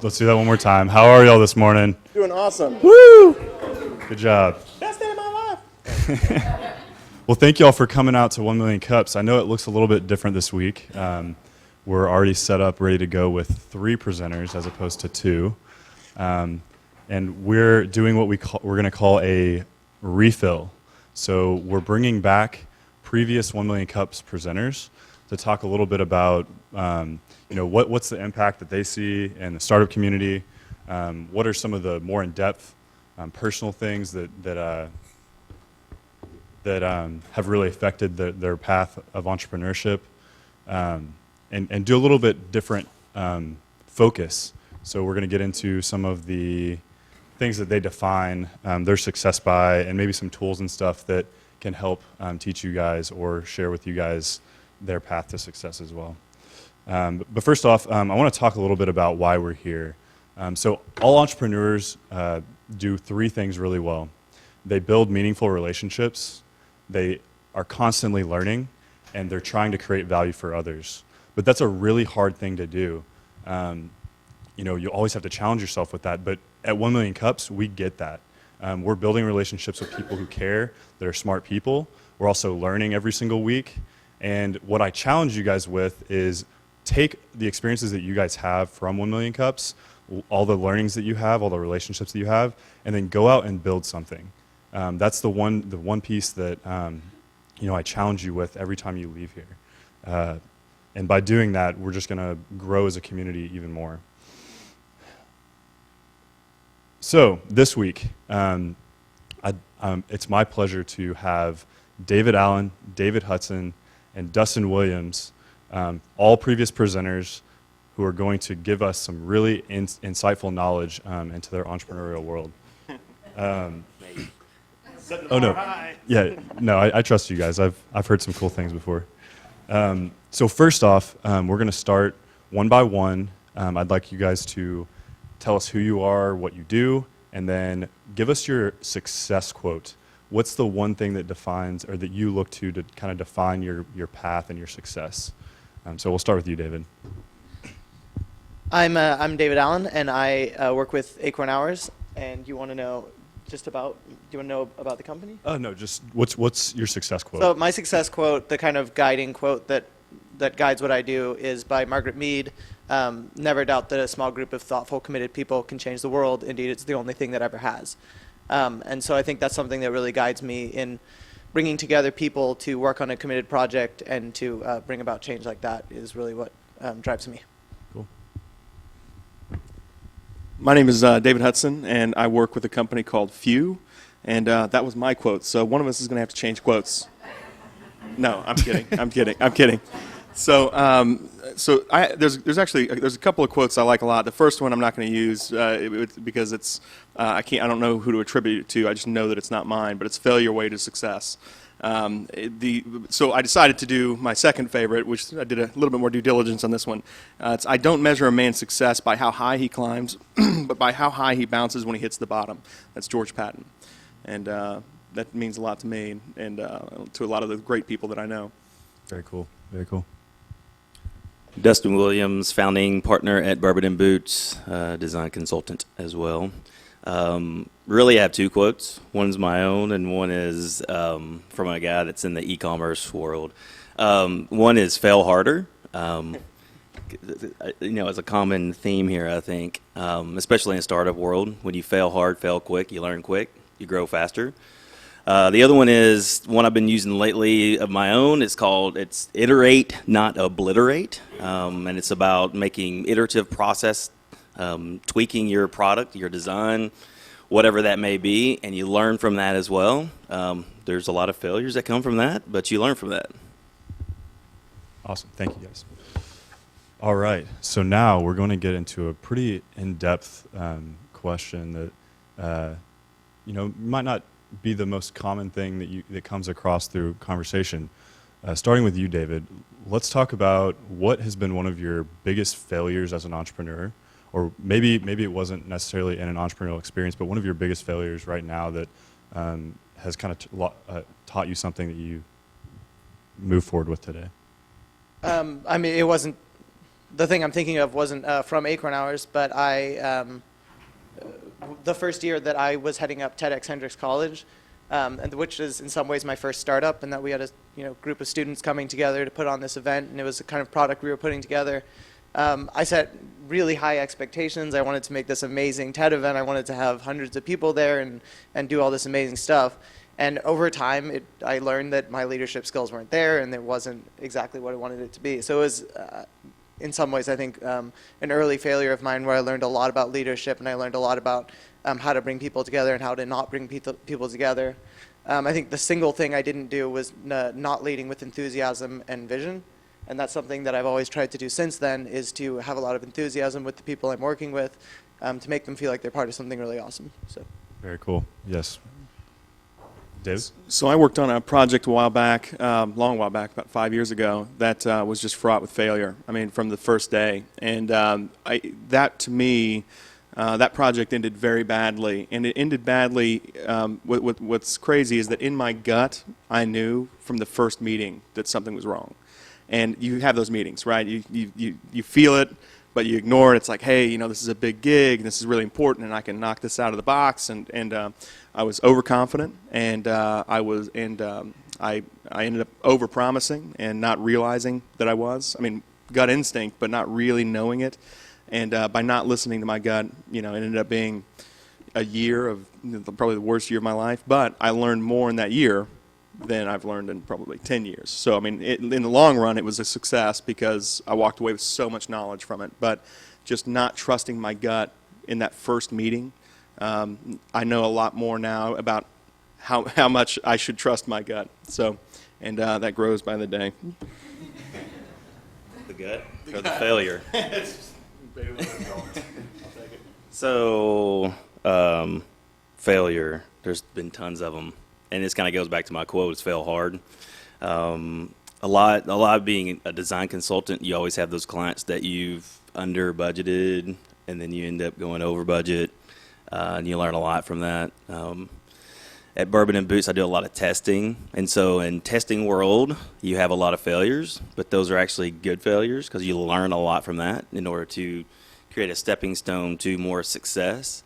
let's do that one more time. How are y'all this morning? Doing awesome. Woo! Good job. Best day of my life. Well, thank y'all for coming out to 1 Million Cups. I know it looks a little bit different this week. We're already set up, ready to go with 3 presenters as opposed to 2. And we're doing what we're going to call a refill. So we're bringing back previous 1 Million Cups presenters to talk a little bit about what's the impact that they see in the startup community. What are some of the more in-depth personal things that have really affected their path of entrepreneurship, and do a little bit different focus. So we're going to get into some of the things that they define their success by, and maybe some tools and stuff that can help teach you guys or share with you guys their path to success as well. But first off, I want to talk a little bit about why we're here. So all entrepreneurs do 3 things really well. They build meaningful relationships, they are constantly learning, and they're trying to create value for others. But that's a really hard thing to do. You always have to challenge yourself with that, but at 1 Million Cups, we get that. We're building relationships with people who care, that are smart people. We're also learning every single week. And what I challenge you guys with is take the experiences that you guys have from 1 Million Cups, all the learnings that you have, all the relationships that you have, and then go out and build something. That's the one piece that I challenge you with every time you leave here. And by doing that, we're just going to grow as a community even more. So this week, it's my pleasure to have David Allan, David Hudson, and Dustin Williams, all previous presenters who are going to give us some really insightful knowledge into their entrepreneurial world. Oh no, yeah, no, I trust you guys. I've heard some cool things before. So first off, we're going to start one by one. I'd like you guys to tell us who you are, what you do, and then give us your success quote. What's the one thing that defines, or that you look to kind of define your path and your success? So we'll start with you, David. I'm David Allan, and I work with Acorn Hours. And you want to know about the company? Oh no, just what's your success quote? So my success quote, the kind of guiding quote that guides what I do, is by Margaret Mead. Never doubt that a small group of thoughtful, committed people can change the world. Indeed, it's the only thing that ever has. And so I think that's something that really guides me in bringing together people to work on a committed project and to bring about change like that is really what drives me. Cool. My name is David Hudson, and I work with a company called Few, and that was my quote. So one of us is going to have to change quotes. No, I'm kidding. I'm kidding. So, there's a couple of quotes I like a lot. The first one I'm not going to use because it's I don't know who to attribute it to. I just know that it's not mine, but it's failure way to success. So I decided to do my second favorite, which I did a little bit more due diligence on this one. It's I don't measure a man's success by how high he climbs, but by how high he bounces when he hits the bottom. That's George Patton, and that means a lot to me and to a lot of the great people that I know. Very cool. Very cool. Dustin Williams, founding partner at Bourbon and Boots, design consultant as well. Really, I have 2 quotes. One's my own, and one is from a guy that's in the e-commerce world. One is fail harder. It's a common theme here, I think, especially in the startup world. When you fail hard, fail quick, you learn quick, you grow faster. The other one is one I've been using lately of my own. It's iterate, not obliterate. And it's about making iterative process, tweaking your product, your design, whatever that may be, and you learn from that as well. There's a lot of failures that come from that, but you learn from that. Awesome. Thank you, guys. All right. So now we're going to get into a pretty in-depth question that might not be the most common thing that comes across through conversation. Starting with you, David, let's talk about what has been one of your biggest failures as an entrepreneur, or maybe it wasn't necessarily in an entrepreneurial experience, but one of your biggest failures right now that has kind of taught you something that you move forward with today. It wasn't the thing I'm thinking of wasn't from Acorn Hours, but the first year that I was heading up TEDx Hendrix College, and which is in some ways my first startup, and that we had a group of students coming together to put on this event, and it was a kind of product we were putting together. I set really high expectations. I wanted to make this amazing TED event. I wanted to have hundreds of people there and do all this amazing stuff. And over time, I learned that my leadership skills weren't there, and it wasn't exactly what I wanted it to be. So it was, in some ways, I think, an early failure of mine where I learned a lot about leadership, and I learned a lot about how to bring people together and how to not bring people together. I think the single thing I didn't do was not leading with enthusiasm and vision. And that's something that I've always tried to do since then, is to have a lot of enthusiasm with the people I'm working with, to make them feel like they're part of something really awesome. So. Very cool. Yes. Dave? So I worked on a project a while back, long while back, about 5 years ago, that was just fraught with failure. I mean, from the first day. And that, to me, that project ended very badly. And it ended badly. What's crazy is that in my gut, I knew from the first meeting that something was wrong. And you have those meetings, right? You feel it, but you ignore it. It's like, hey, this is a big gig, and this is really important, and I can knock this out of the box. And I was overconfident, and I ended up overpromising and not realizing that I was. I mean, gut instinct, but not really knowing it. And by not listening to my gut, it ended up being a year of probably the worst year of my life. But I learned more in that year than I've learned in probably 10 years. So, I mean, in the long run, it was a success because I walked away with so much knowledge from it. But just not trusting my gut in that first meeting, I know a lot more now about how much I should trust my gut. So, and that grows by the day. The gut or the failure? So, failure, there's been tons of them. And this kind of goes back to my quote, it's fail hard. A lot of being a design consultant, you always have those clients that you've under budgeted, and then you end up going over budget, and you learn a lot from that. At Bourbon and Boots, I do a lot of testing. And so in testing world, you have a lot of failures, but those are actually good failures because you learn a lot from that in order to create a stepping stone to more success.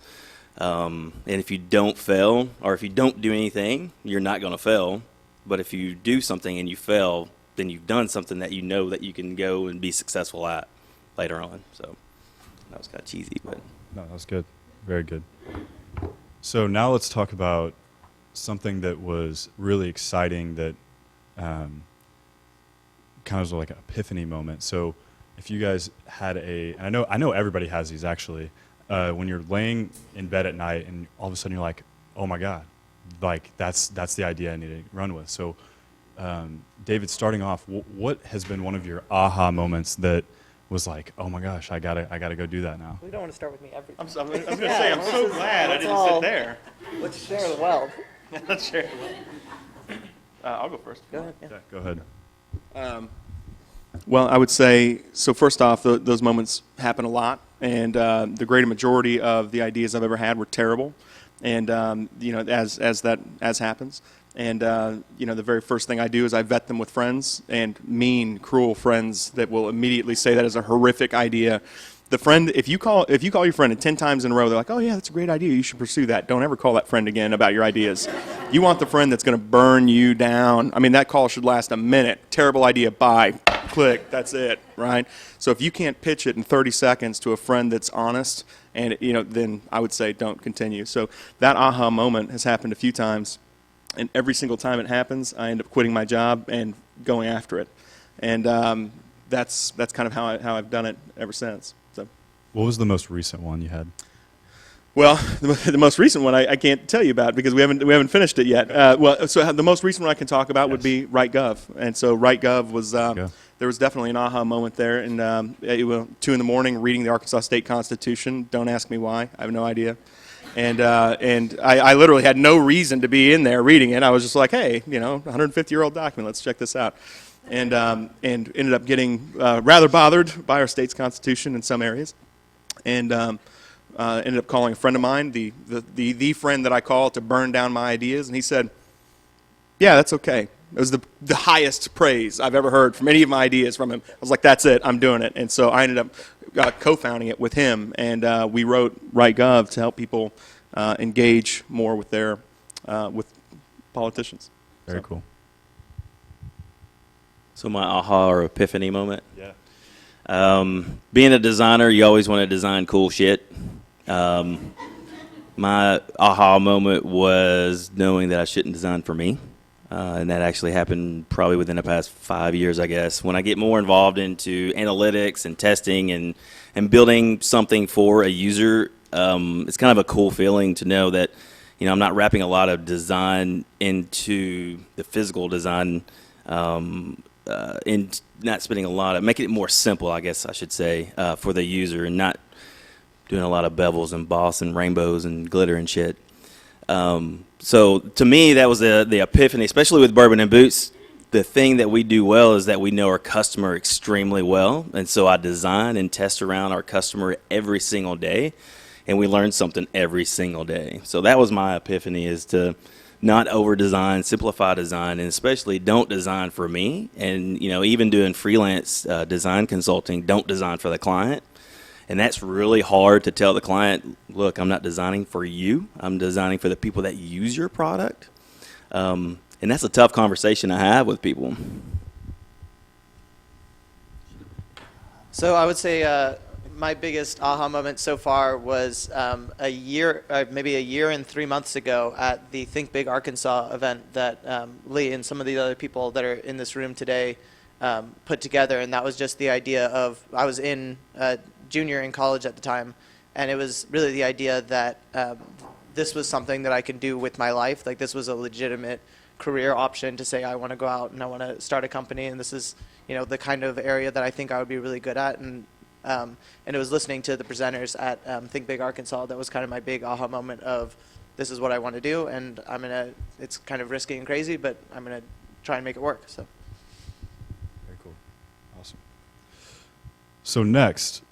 And if you don't fail, or if you don't do anything, you're not going to fail. But if you do something and you fail, then you've done something that you know that you can go and be successful at later on. So that was kind of cheesy, but No, that was good. Very good. So now let's talk about something that was really exciting that kind of was like an epiphany moment. So if you guys had and I know everybody has these actually, when you're laying in bed at night and all of a sudden you're like, oh my God, like that's the idea I need to run with. So David, starting off, what has been one of your aha moments that was like, oh my gosh, I gotta go do that now? We don't want to start with me every I was going to say, I'm so glad I didn't sit there. Let's share the wealth. Let's share. I'll go first. Go ahead. Yeah. Yeah, go ahead. Well, I would say, so first off, those moments happen a lot, and the greater majority of the ideas I've ever had were terrible, and as happens, and the very first thing I do is I vet them with friends, and mean, cruel friends that will immediately say that is a horrific idea. The friend, if you call your friend and 10 times in a row, they're like, oh yeah, that's a great idea, you should pursue that. Don't ever call that friend again about your ideas. You want the friend that's going to burn you down. I mean, that call should last a minute. Terrible idea, bye, click, that's it, right? So if you can't pitch it in 30 seconds to a friend that's honest, and then I would say don't continue. So that aha moment has happened a few times, and every single time it happens, I end up quitting my job and going after it. And that's kind of how I've done it ever since. So. What was the most recent one you had? Well, the most recent one I can't tell you about because we haven't finished it yet. So the most recent one I can talk about would be WriteGov, and so WriteGov was there was definitely an aha moment there, and 2 in the morning reading the Arkansas State Constitution. Don't ask me why, I have no idea. And I literally had no reason to be in there reading it. I was just like, hey, 150-year-old document, let's check this out. And ended up getting rather bothered by our state's constitution in some areas, and ended up calling a friend of mine, the friend that I call to burn down my ideas, and he said, yeah, that's okay. It was the highest praise I've ever heard from any of my ideas from him. I was like, that's it, I'm doing it. And so I ended up co-founding it with him, and we wrote RightGov to help people engage more with their with politicians. Very cool. So my aha or epiphany moment. Yeah. Being a designer, you always want to design cool shit. My aha moment was knowing that I shouldn't design for me. And that actually happened probably within the past 5 years, I guess. When I get more involved into analytics and testing and building something for a user, it's kind of a cool feeling to know that, you know, I'm not wrapping a lot of design into the physical design, and not spending a lot of, making it more simple, I guess I should say, for the user, and not doing a lot of bevels and emboss and rainbows and glitter and shit. So to me, that was the epiphany, especially with Bourbon and Boots. The thing that we do well is that we know our customer extremely well. And so I design and test around our customer every single day, and we learn something every single day. So that was my epiphany, is to not over design, simplify design, and especially don't design for me. And, you know, even doing freelance design consulting, don't design for the client. And that's really hard to tell the client, look, I'm not designing for you. I'm designing for the people that use your product. And that's a tough conversation to have with people. So I would say my biggest aha moment so far was maybe a year and 3 months ago at the Think Big Arkansas event that Lee and some of the other people that are in this room today put together. And that was just the idea of, I was in junior in college at the time, and it was really the idea that this was something that I could do with my life. Like, this was a legitimate career option to say, I want to go out and I want to start a company, and this is, you know, the kind of area that I think I would be really good at. And it was listening to the presenters at Think Big Arkansas that was kind of my big aha moment of, this is what I want to do, and it's kind of risky and crazy, but I'm gonna try and make it work. So. Very cool. Awesome. So next,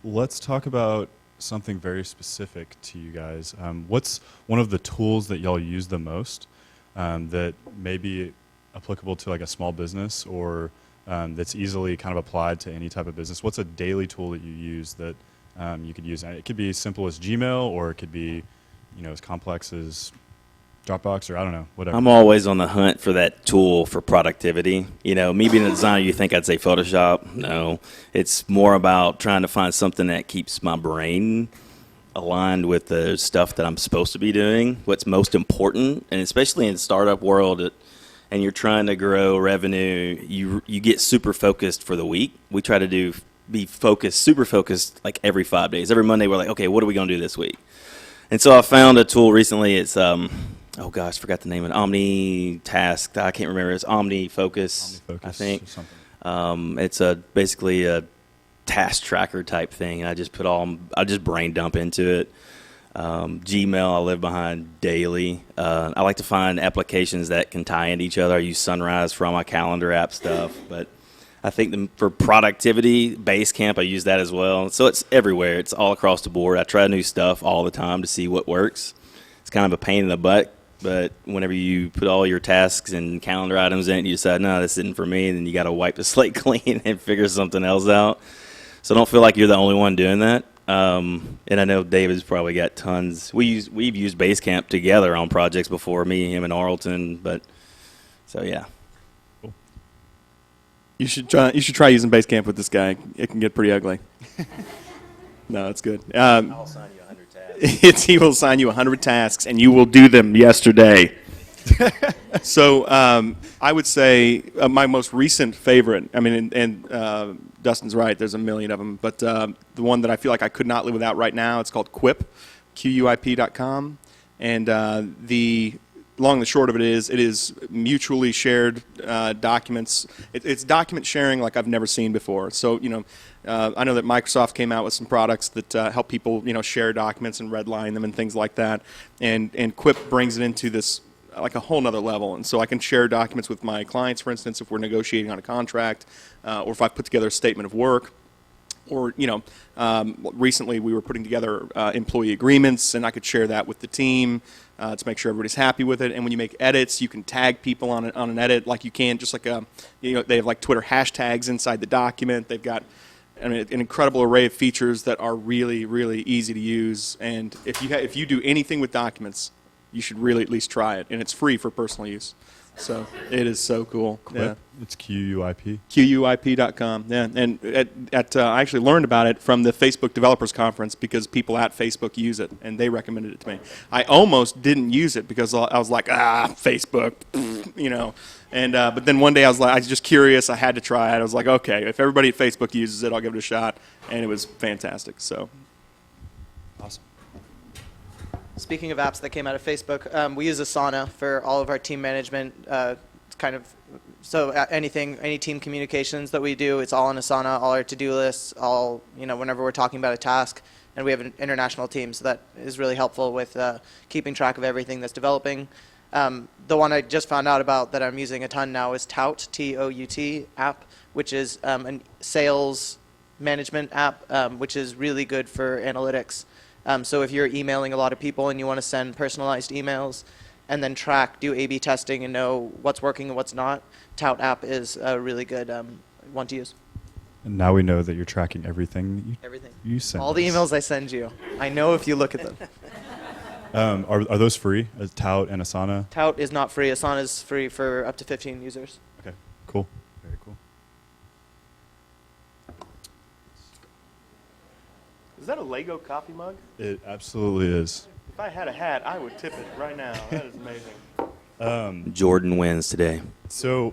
let's talk about something very specific to you guys. What's one of the tools that y'all use the most that may be applicable to like a small business, or that's easily kind of applied to any type of business? What's a daily tool that you use that you could use? It could be as simple as Gmail, or it could be, you know, as complex as Dropbox, or I don't know, whatever. I'm always on the hunt for that tool for productivity. You know, me being a designer, you think I'd say Photoshop. No, it's more about trying to find something that keeps my brain aligned with the stuff that I'm supposed to be doing, what's most important. And especially in the startup world, and you're trying to grow revenue, you get super focused for the week. We try to be focused, super focused, like every 5 days. Every Monday, we're like, okay, what are we going to do this week? And so I found a tool recently. It's oh gosh, forgot the name of it. Omni-task. I can't remember. It's Omni-focus, I think. It's basically a task tracker type thing. And I just brain dump into it. Gmail, I live behind daily. I like to find applications that can tie into each other. I use Sunrise for all my calendar app stuff. But I think for productivity, Basecamp, I use that as well. So it's everywhere. It's all across the board. I try new stuff all the time to see what works. It's kind of a pain in the butt, but whenever you put all your tasks and calendar items in, you decide, no, this isn't for me, and then you got to wipe the slate clean and figure something else out. So don't feel like you're the only one doing that. And I know David's probably got tons. We've used Basecamp together on projects before, me, him, and Arlton. But so yeah. Cool. You should try using Basecamp with this guy. It can get pretty ugly. No, it's good. I'll assign you 100 tasks. He will assign you 100 tasks, and you will do them yesterday. So I would say my most recent favorite, I mean, and Dustin's right, there's a million of them, but the one that I feel like I could not live without right now, it's called Quip, QUIP.com. And the long and the short of it is mutually shared documents. It's document sharing like I've never seen before. So, you know, I know that Microsoft came out with some products that help people, you know, share documents and redline them and things like that. And Quip brings it into this like a whole nother level. And so I can share documents with my clients, for instance, if we're negotiating on a contract, or if I put together a statement of work. Or, recently we were putting together employee agreements, and I could share that with the team to make sure everybody's happy with it. And when you make edits, you can tag people on an edit like you can, just like they have like Twitter hashtags inside the document. They've got an incredible array of features that are really, really easy to use. And if you do anything with documents, you should really at least try it. And it's free for personal use. So it is so cool. Yeah. It's QUIP. QUIP.com. Yeah, and I actually learned about it from the Facebook Developers Conference because people at Facebook use it, and they recommended it to me. I almost didn't use it because I was like, Facebook, And but then one day I was just curious. I had to try it. I was like, okay, if everybody at Facebook uses it, I'll give it a shot, and it was fantastic. So Awesome. Speaking of apps that came out of Facebook, we use Asana for all of our team management. Any team communications that we do, it's all in Asana. All our to-do lists, whenever we're talking about a task, and we have an international team, so that is really helpful with keeping track of everything that's developing. The one I just found out about that I'm using a ton now is Tout, T-O-U-T app, which is a sales management app, which is really good for analytics. So if you're emailing a lot of people and you want to send personalized emails and then do A/B testing and know what's working and what's not, Tout app is a really good one to use. And now we know that you're tracking everything you send All the us. emails I send you. I know if you look at them. Are those free? Tout and Asana? Tout is not free. Asana is free for up to 15 users. Okay, cool. Very cool. is that a Lego coffee mug? It absolutely is. If I had a hat, I would tip it right now. That is amazing. Jordan wins today. So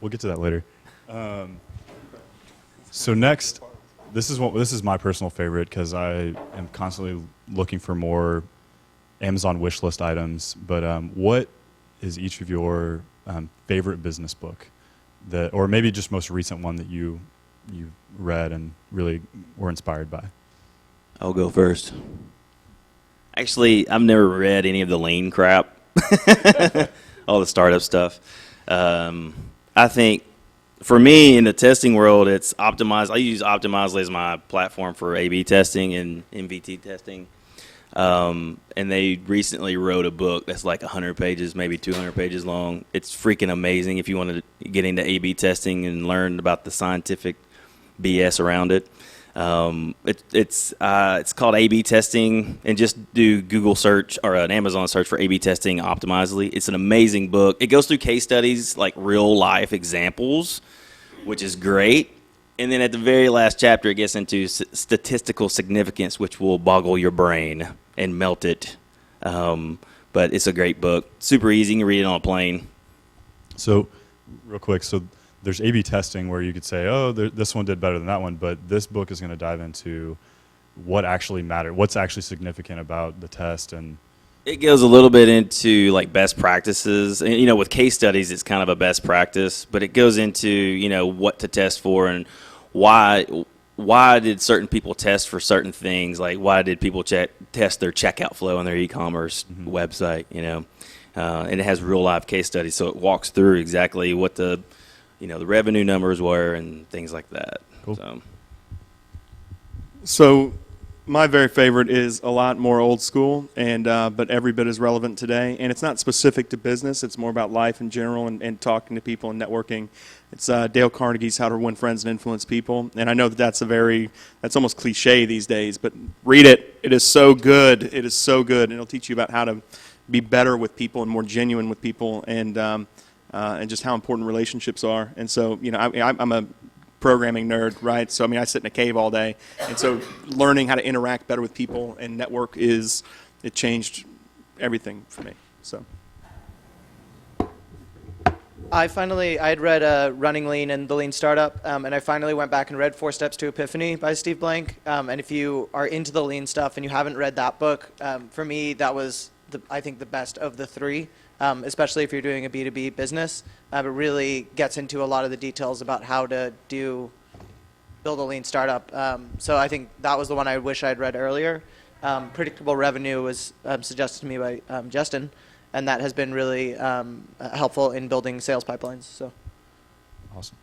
we'll get to that later. So next, this is my personal favorite because I am constantly looking for more Amazon wish list items. But what is each of your favorite business book or maybe just most recent one that you read and really were inspired by? I'll go first. Actually, I've never read any of the lean crap, all the startup stuff. I think for me in the testing world, it's Optimize. I use Optimizely as my platform for A/B testing and MVT testing. And they recently wrote a book that's like 100 pages, maybe 200 pages long. It's freaking amazing if you want to get into A/B testing and learn about the scientific BS around it. It's called A/B testing, and just do Google search or an Amazon search for A/B testing Optimizely. It's an amazing book. It goes through case studies, like real life examples, which is great. And then at the very last chapter, it gets into statistical significance, which will boggle your brain and melt it. But it's a great book. Super easy. You can read it on a plane. So real quick, there's A/B testing where you could say, this one did better than that one, but this book is going to dive into what actually mattered, what's actually significant about the test. And it goes a little bit into like best practices. And, with case studies, it's kind of a best practice, but it goes into, what to test for and why did certain people test for certain things? Like why did people test their checkout flow on their e-commerce website, and it has real life case studies. So it walks through exactly what the revenue numbers were and things like that. Cool. So my very favorite is a lot more old school, but every bit as relevant today. And it's not specific to business. It's more about life in general and talking to people and networking. It's Dale Carnegie's How to Win Friends and Influence People. And I know that's almost cliche these days, but read it. It is so good. It is so good. And it'll teach you about how to be better with people and more genuine with people and just how important relationships are. And so, I'm a programming nerd, right? So, I sit in a cave all day. And so learning how to interact better with people and network it changed everything for me. So I had read Running Lean and The Lean Startup, and I finally went back and read 4 Steps to Epiphany by Steve Blank. And if you are into the lean stuff and you haven't read that book, for me, that was, I think, the best of the 3. Especially if you're doing a B2B business. It really gets into a lot of the details about how to build a lean startup. So I think that was the one I wish I'd read earlier. Predictable Revenue was suggested to me by Dustin, and that has been really helpful in building sales pipelines. So. Awesome.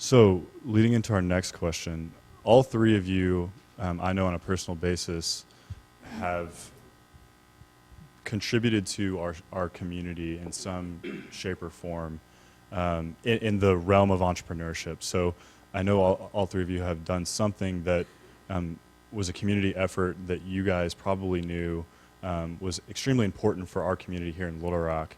So, leading into our next question, all three of you, I know on a personal basis, have contributed to our community in some shape or form in the realm of entrepreneurship. So, I know all three of you have done something that was a community effort that you guys probably knew was extremely important for our community here in Little Rock.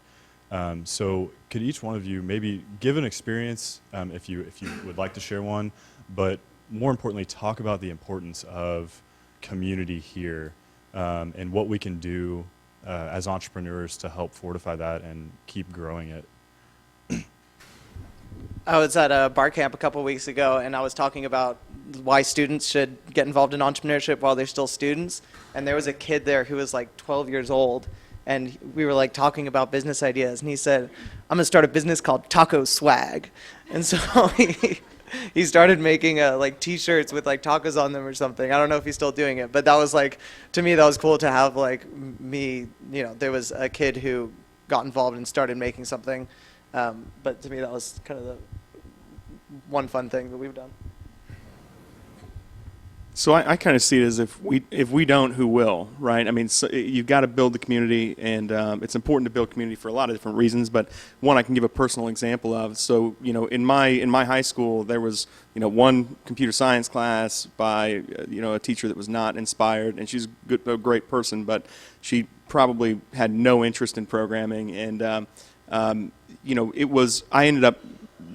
So could each one of you maybe give an experience, if you would like to share one, but more importantly, talk about the importance of community here and what we can do as entrepreneurs to help fortify that and keep growing it. I was at a bar camp a couple weeks ago, and I was talking about why students should get involved in entrepreneurship while they're still students. And there was a kid there who was like 12 years old, and we were like talking about business ideas. And he said, "I'm gonna start a business called Taco Swag." And so he started making like T-shirts with like tacos on them or something. I don't know if he's still doing it, but that was like, to me, that was cool to have like me. You know, there was a kid who got involved and started making something. But to me, that was kind of the one fun thing that we've done. So I kind of see it as if we don't, who will, right? I mean, so you've got to build the community, and it's important to build community for a lot of different reasons. But one I can give a personal example of. So in my high school, there was one computer science class by a teacher that was not inspired, and she's a great person, but she probably had no interest in programming, and I ended up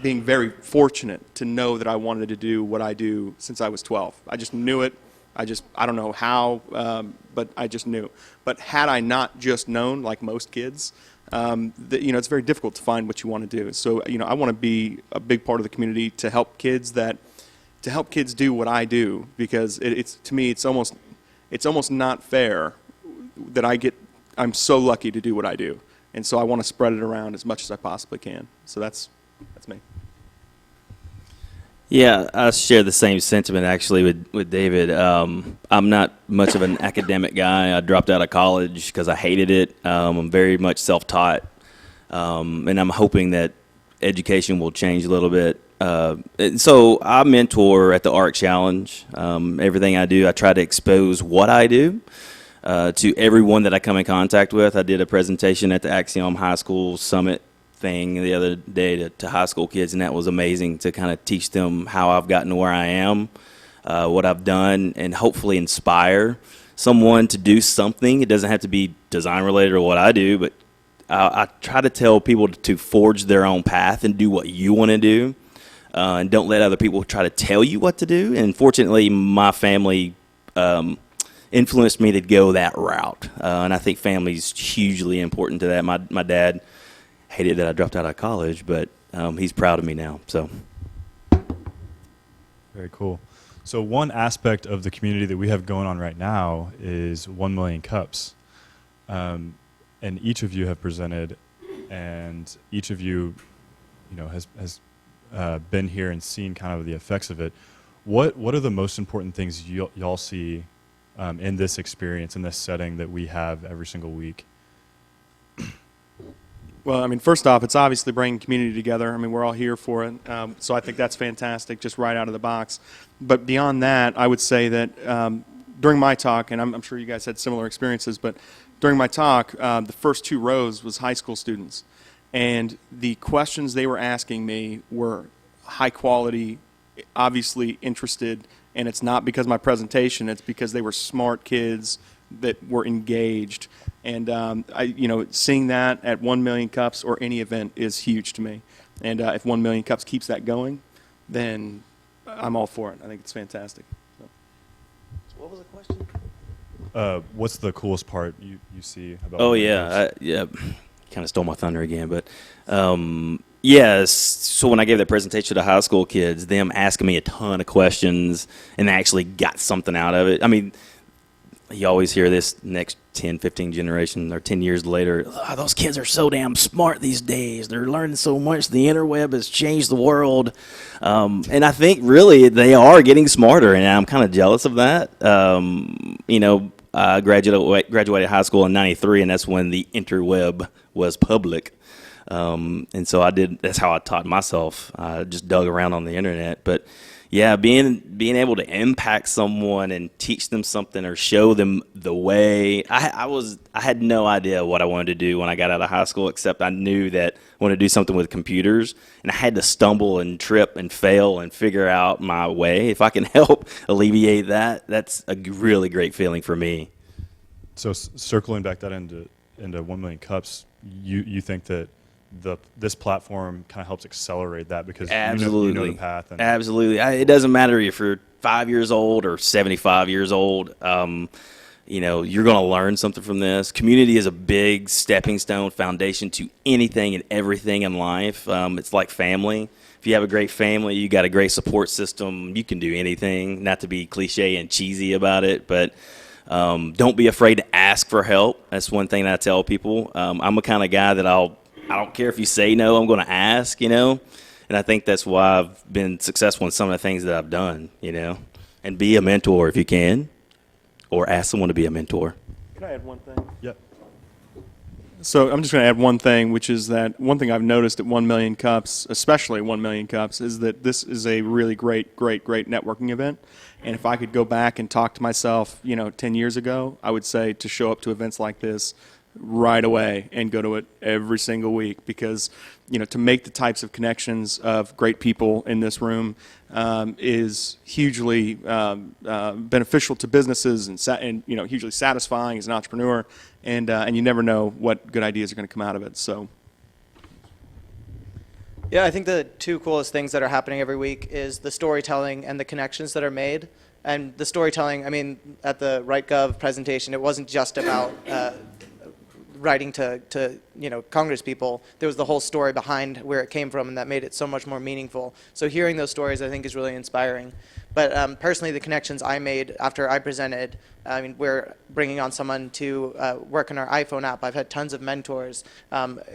being very fortunate to know that I wanted to do what I do since I was 12. I just knew it. I don't know how, but I just knew. But had I not just known, like most kids, it's very difficult to find what you want to do. So, I want to be a big part of the community to help kids do what I do, because to me, it's almost not fair that I'm so lucky to do what I do. And so I want to spread it around as much as I possibly can. So that's me. Yeah, I share the same sentiment actually with David. I'm not much of an academic guy. I dropped out of college because I hated it. I'm very much self-taught, and I'm hoping that education will change a little bit. And so I mentor at the ARC Challenge. Everything I do, I try to expose what I do to everyone that I come in contact with. I did a presentation at the Axiom High School Summit thing the other day to high school kids, and that was amazing to kind of teach them how I've gotten to where I am, what I've done, and hopefully inspire someone to do something. It doesn't have to be design related or what I do, but I try to tell people to forge their own path and do what you want to do, and don't let other people try to tell you what to do. And fortunately, my family influenced me to go that route, and I think family's hugely important to that. My dad hated that I dropped out of college, but he's proud of me now. So, very cool. So one aspect of the community that we have going on right now is 1 million cups, and each of you have presented, and each of you, has been here and seen kind of the effects of it. What are the most important things y'all see in this experience, in this setting that we have every single week? Well, I mean, first off, it's obviously bringing community together. I mean, we're all here for it. So I think that's fantastic, just right out of the box. But beyond that, I would say that during my talk, and I'm sure you guys had similar experiences, but during my talk, the first 2 rows was high school students. And the questions they were asking me were high quality, obviously interested, and it's not because of my presentation, it's because they were smart kids that were engaged. And seeing that at 1 million cups or any event is huge to me. And if 1 million cups keeps that going, then I'm all for it. I think it's fantastic. So. What was the question? What's the coolest part you see about? Oh yeah, kind of stole my thunder again, but yes. So when I gave that presentation to high school kids, them asking me a ton of questions, and they actually got something out of it. I mean, you always hear this next 10, 15 generations or 10 years later, oh, those kids are so damn smart these days. They're learning so much. The interweb has changed the world. And I think really they are getting smarter, and I'm kind of jealous of that. I graduated high school in '93, and that's when the interweb was public. And so that's how I taught myself. I just dug around on the internet. But yeah, being able to impact someone and teach them something or show them the way. I had no idea what I wanted to do when I got out of high school, except I knew that I wanted to do something with computers, and I had to stumble and trip and fail and figure out my way. If I can help alleviate that, that's a really great feeling for me. So circling back that into 1 million cups, you think that this platform kind of helps accelerate that because Absolutely. you know the path. Absolutely. It doesn't matter if you're 5 years old or 75 years old. You're going to learn something from this. Community is a big stepping stone foundation to anything and everything in life. It's like family. If you have a great family, you got a great support system, you can do anything. Not to be cliche and cheesy about it, but don't be afraid to ask for help. That's one thing that I tell people. I'm a kind of guy that I don't care if you say no, I'm going to ask, And I think that's why I've been successful in some of the things that I've done, And be a mentor if you can, or ask someone to be a mentor. Can I add one thing? Yeah. So I'm just going to add one thing, which is that one thing I've noticed at 1 million cups, especially 1 million cups, is that this is a really great networking event. And if I could go back and talk to myself, 10 years ago, I would say to show up to events like this right away and go to it every single week, because to make the types of connections of great people in this room is hugely beneficial to businesses and hugely satisfying as an entrepreneur, and you never know what good ideas are going to come out of it. So Yeah, I think the two coolest things that are happening every week is the storytelling and the connections that are made. And the storytelling, I mean, at the RightGov presentation, it wasn't just about writing to Congress people. There was the whole story behind where it came from, and that made it so much more meaningful. So hearing those stories, I think, is really inspiring. But personally, the connections I made after I presented, we're bringing on someone to work on our iPhone app. I've had tons of mentors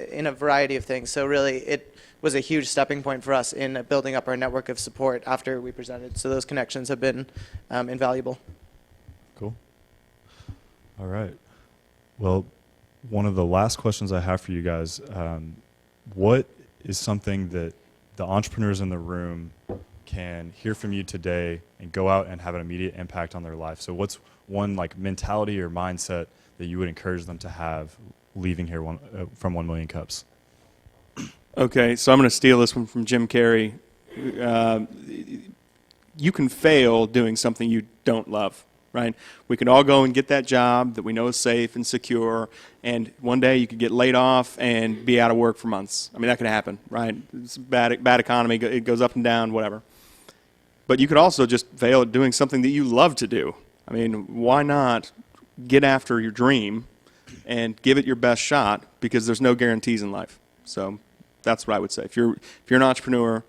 in a variety of things. So really, it was a huge stepping point for us in building up our network of support after we presented. So those connections have been invaluable. Cool. All right. Well, one of the last questions I have for you guys, what is something that the entrepreneurs in the room can hear from you today and go out and have an immediate impact on their life? So what's one mentality or mindset that you would encourage them to have leaving here from 1 million cups? Okay, so I'm going to steal this one from Jim Carrey. You can fail doing something you don't love, right? We can all go and get that job that we know is safe and secure, and one day you could get laid off and be out of work for months. I mean, that could happen, right? It's a bad economy. It goes up and down, whatever. But you could also just fail at doing something that you love to do. I mean, why not get after your dream and give it your best shot, because there's no guarantees in life. So that's what I would say. If you're an entrepreneur,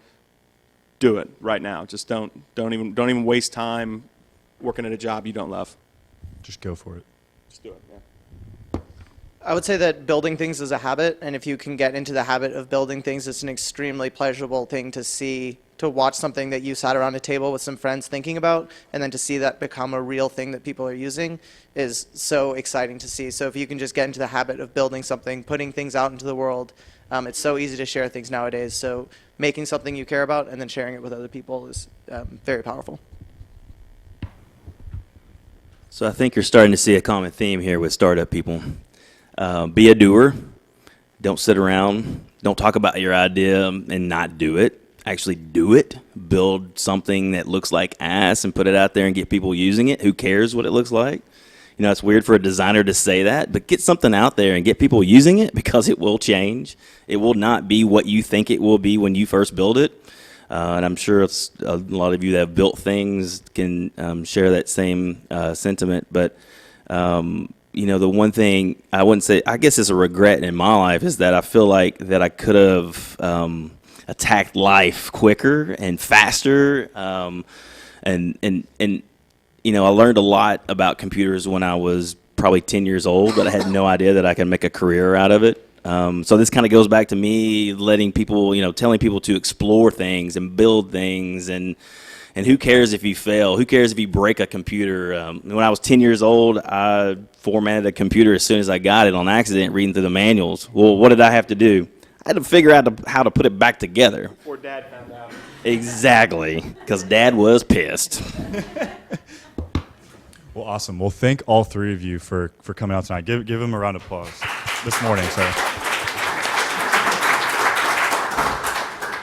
do it right now. Just don't even waste time working at a job you don't love. Just go for it. Just do it. Yeah. I would say that building things is a habit, and if you can get into the habit of building things, it's an extremely pleasurable thing to see, to watch something that you sat around a table with some friends thinking about, and then to see that become a real thing that people are using is so exciting to see. So if you can just get into the habit of building something, putting things out into the world, it's so easy to share things nowadays. So making something you care about and then sharing it with other people is very powerful. So I think you're starting to see a common theme here with startup people. Be a doer. Don't sit around. Don't talk about your idea and not do it. Actually do it. Build something that looks like ass and put it out there and get people using it. Who cares what it looks like? It's weird for a designer to say that, but get something out there and get people using it, because it will change. It will not be what you think it will be when you first build it. And I'm sure it's a lot of you that have built things can share that same sentiment. But, the one thing I wouldn't say, I guess it's a regret in my life, is that I feel like that I could have attacked life quicker and faster. I learned a lot about computers when I was probably 10 years old, but I had no idea that I could make a career out of it. So this kind of goes back to me letting people, telling people to explore things and build things, and who cares if you fail? Who cares if you break a computer? When I was 10 years old, I formatted a computer as soon as I got it on accident, reading through the manuals. Well, what did I have to do? I had to figure out how to put it back together. Before Dad found out. Exactly, because Dad was pissed. Well, awesome. Well, thank all three of you for coming out tonight. Give them a round of applause this morning. Sorry.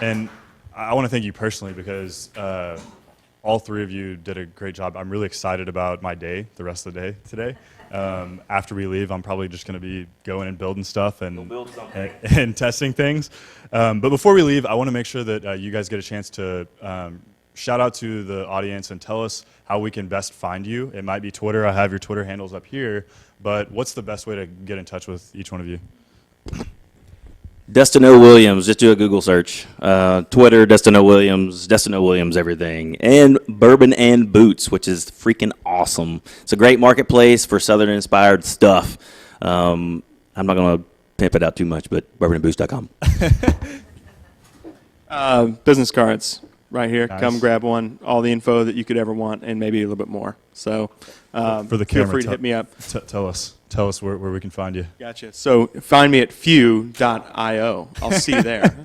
And I want to thank you personally because all three of you did a great job. I'm really excited about my day, the rest of the day today. After we leave, I'm probably just going to be going and building stuff and testing things. But before we leave, I want to make sure that you guys get a chance to shout out to the audience and tell us how we can best find you. It might be Twitter. I have your Twitter handles up here. But what's the best way to get in touch with each one of you? Dustin O. Williams, just do a Google search. Twitter, Dustin O. Williams, everything. And Bourbon and Boots, which is freaking awesome. It's a great marketplace for Southern-inspired stuff. I'm not going to pimp it out too much, but bourbonandboots.com. Business cards right here. Nice. Come grab one. All the info that you could ever want and maybe a little bit more. So For the feel camera, free to hit me up. Tell us where we can find you. Gotcha. So find me at few.io. I'll see you there.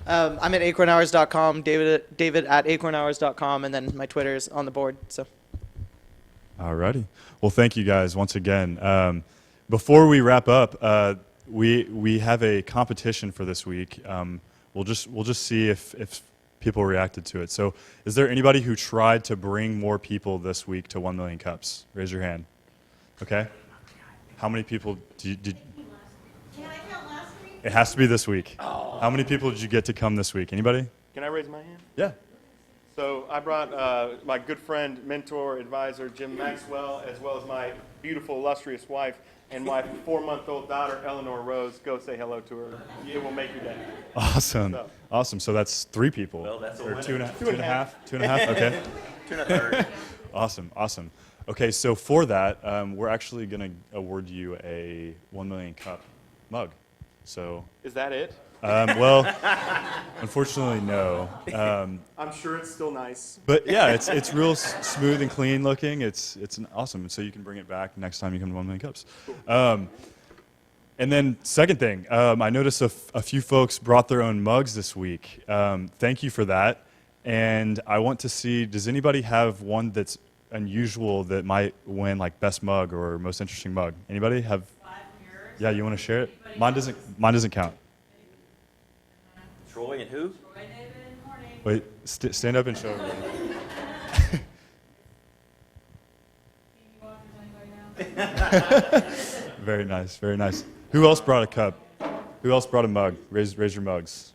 I'm at acornhours.com, David at acornhours.com, and then my Twitter's on the board. So. Alrighty. Well, thank you guys once again. Before we wrap up, we have a competition for this week. We'll just see if people reacted to it. So, is there anybody who tried to bring more people this week to 1 million cups? Raise your hand. Okay. How many people did? Can I count last week? It has to be this week. How many people did you get to come this week? Anybody? Can I raise my hand? Yeah. So I brought my good friend, mentor, advisor, Jim Maxwell, as well as my beautiful, illustrious wife, and my 4-month-old daughter, Eleanor Rose. Go say hello to her. It will make your day. Awesome. So. Awesome. So that's 3 people. Well, that's a or winner. two and a half. Okay. 2 1/3. Awesome. Okay, so for that, we're actually going to award you a 1 million cup mug. So, Is that it? well, unfortunately, no. I'm sure it's still nice. But yeah, it's real smooth and clean looking. It's awesome. So you can bring it back next time you come to 1 million cups. And then second thing, I noticed a few folks brought their own mugs this week. Thank you for that. And I want to see, does anybody have one that's unusual that might win like best mug or most interesting mug? Anybody have? Yeah, you want to share it? Mine doesn't count. Troy and who? Wait, stand up and show everybody. Very nice, very nice. Who else brought a cup? Who else brought a mug? Raise your mugs.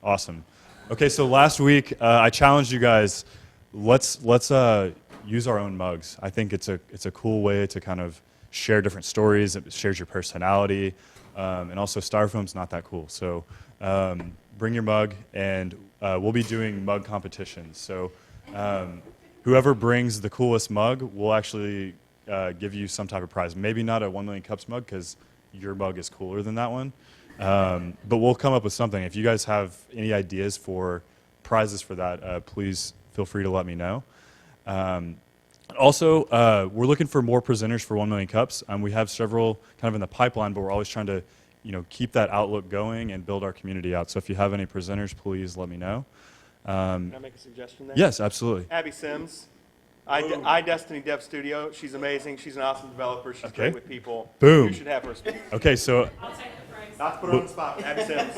Awesome. Okay, so last week I challenged you guys. Let's use our own mugs. I think it's a cool way to kind of share different stories. It shares your personality, and also styrofoam's not that cool. So bring your mug, and we'll be doing mug competitions. So whoever brings the coolest mug, we'll actually give you some type of prize. Maybe not a 1 million cups mug because your mug is cooler than that one. But we'll come up with something. If you guys have any ideas for prizes for that, please feel free to let me know. Also, we're looking for more presenters for 1 million cups. We have several kind of in the pipeline, but we're always trying to, keep that outlook going and build our community out. So if you have any presenters, please let me know. Can I make a suggestion there? Yes, absolutely. Abby Sims. iDestiny Dev Studio. She's amazing. She's an awesome developer. She's great with people. Boom. You should have her speak. Okay, so I'll take the price. Not to put her on the spot. Abby Sims.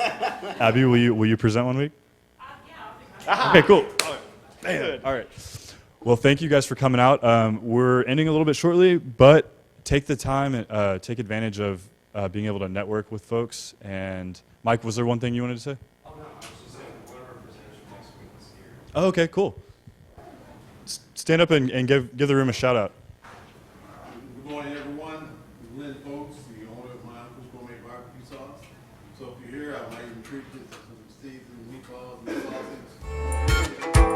Abby, will you present one week? Yeah, I'll Okay, cool. Good. All right. Well, thank you guys for coming out. We're ending a little bit shortly, but take the time and take advantage of being able to network with folks. And Mike, was there one thing you wanted to say? Oh, no, I was just saying, whatever presenters for next week is here. Oh, okay, cool. Stand up and give the room a shout out. Good morning, everyone. Lynn Folks, the owner of my uncle's gourmet barbecue sauce. So if you're here, I might even treat you to some seasoned meatballs and sausage.